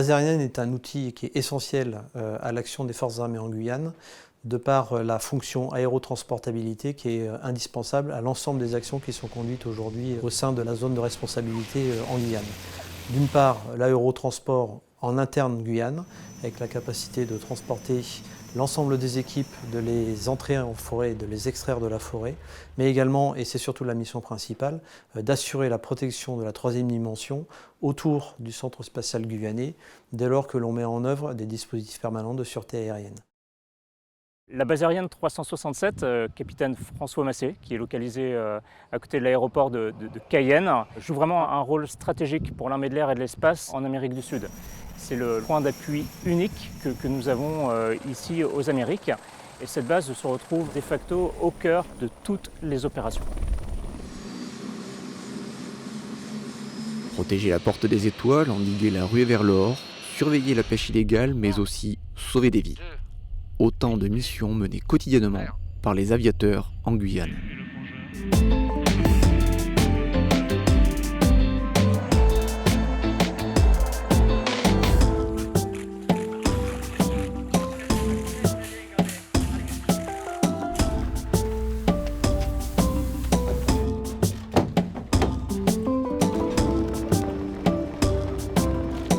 base aérienne est un outil qui est essentiel à l'action des forces armées en Guyane, de par la fonction aérotransportabilité qui est indispensable à l'ensemble des actions qui sont conduites aujourd'hui au sein de la zone de responsabilité en Guyane. D'une part, l'aérotransport en interne Guyane, avec la capacité de transporter l'ensemble des équipes, de les entrer en forêt et de les extraire de la forêt, mais également, et c'est surtout la mission principale, d'assurer la protection de la troisième dimension autour du centre spatial guyanais, dès lors que l'on met en œuvre des dispositifs permanents de sûreté aérienne. La base aérienne 367, capitaine François Massé, qui est localisée à côté de l'aéroport de Cayenne, joue vraiment un rôle stratégique pour l'armée de l'air et de l'espace en Amérique du Sud. C'est le point d'appui unique que nous avons ici aux Amériques. Et cette base se retrouve de facto au cœur de toutes les opérations. Protéger la porte des étoiles, endiguer la ruée vers l'or, surveiller la pêche illégale, mais aussi sauver des vies. Autant de missions menées quotidiennement par les aviateurs en Guyane.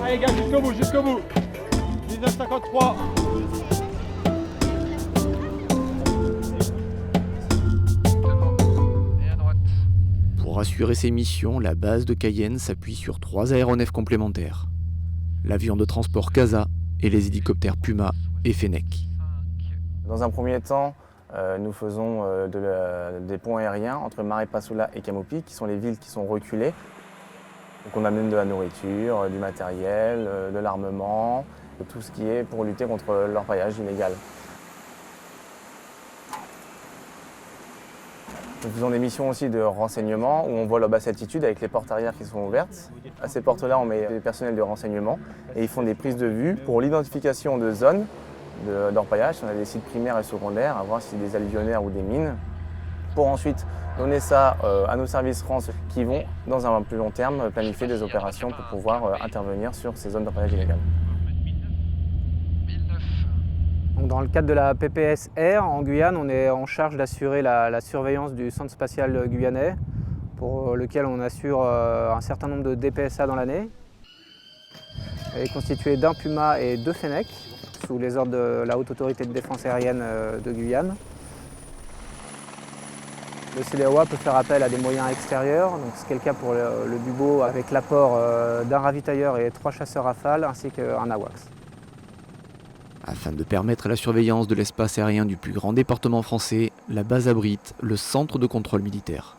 Allez gars, jusqu'au bout, jusqu'au bout. 1953. Pour assurer ses missions, la base de Cayenne s'appuie sur 3 aéronefs complémentaires. L'avion de transport Casa et les hélicoptères Puma et Fennec. Dans un premier temps, nous faisons des ponts aériens entre Maripasoula et Camopi, qui sont les villes qui sont reculées. Donc on amène de la nourriture, du matériel, de l'armement, tout ce qui est pour lutter contre l'orpaillage illégal. Nous faisons des missions aussi de renseignement où on voit la basse altitude avec les portes arrière qui sont ouvertes. À ces portes-là, on met des personnels de renseignement et ils font des prises de vue pour l'identification de zones d'orpaillage. On a des sites primaires et secondaires, à voir si c'est des alluvionnaires ou des mines. Pour ensuite donner ça à nos services France qui vont, dans un plus long terme, planifier des opérations pour pouvoir intervenir sur ces zones d'orpaillage illégal. Dans le cadre de la PPS-R en Guyane, on est en charge d'assurer la surveillance du centre spatial guyanais, pour lequel on assure un certain nombre de DPSA dans l'année. Elle est constituée d'un Puma et 2 Fennec, sous les ordres de la Haute Autorité de Défense Aérienne de Guyane. Le CDAOA peut faire appel à des moyens extérieurs, c'est le cas pour le Bubo avec l'apport d'un ravitailleur et 3 chasseurs Rafale ainsi qu'un AWACS. Afin de permettre la surveillance de l'espace aérien du plus grand département français, la base abrite le centre de contrôle militaire.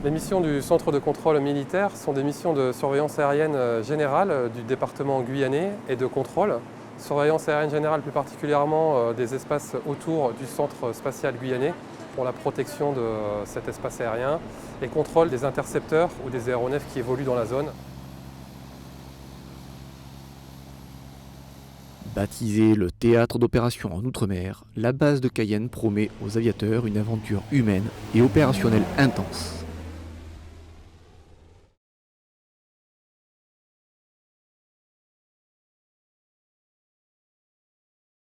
Les missions du centre de contrôle militaire sont des missions de surveillance aérienne générale du département guyanais et de contrôle. Surveillance aérienne générale plus particulièrement des espaces autour du centre spatial guyanais pour la protection de cet espace aérien et contrôle des intercepteurs ou des aéronefs qui évoluent dans la zone. Baptisée le théâtre d'opérations en Outre-mer, la base de Cayenne promet aux aviateurs une aventure humaine et opérationnelle intense.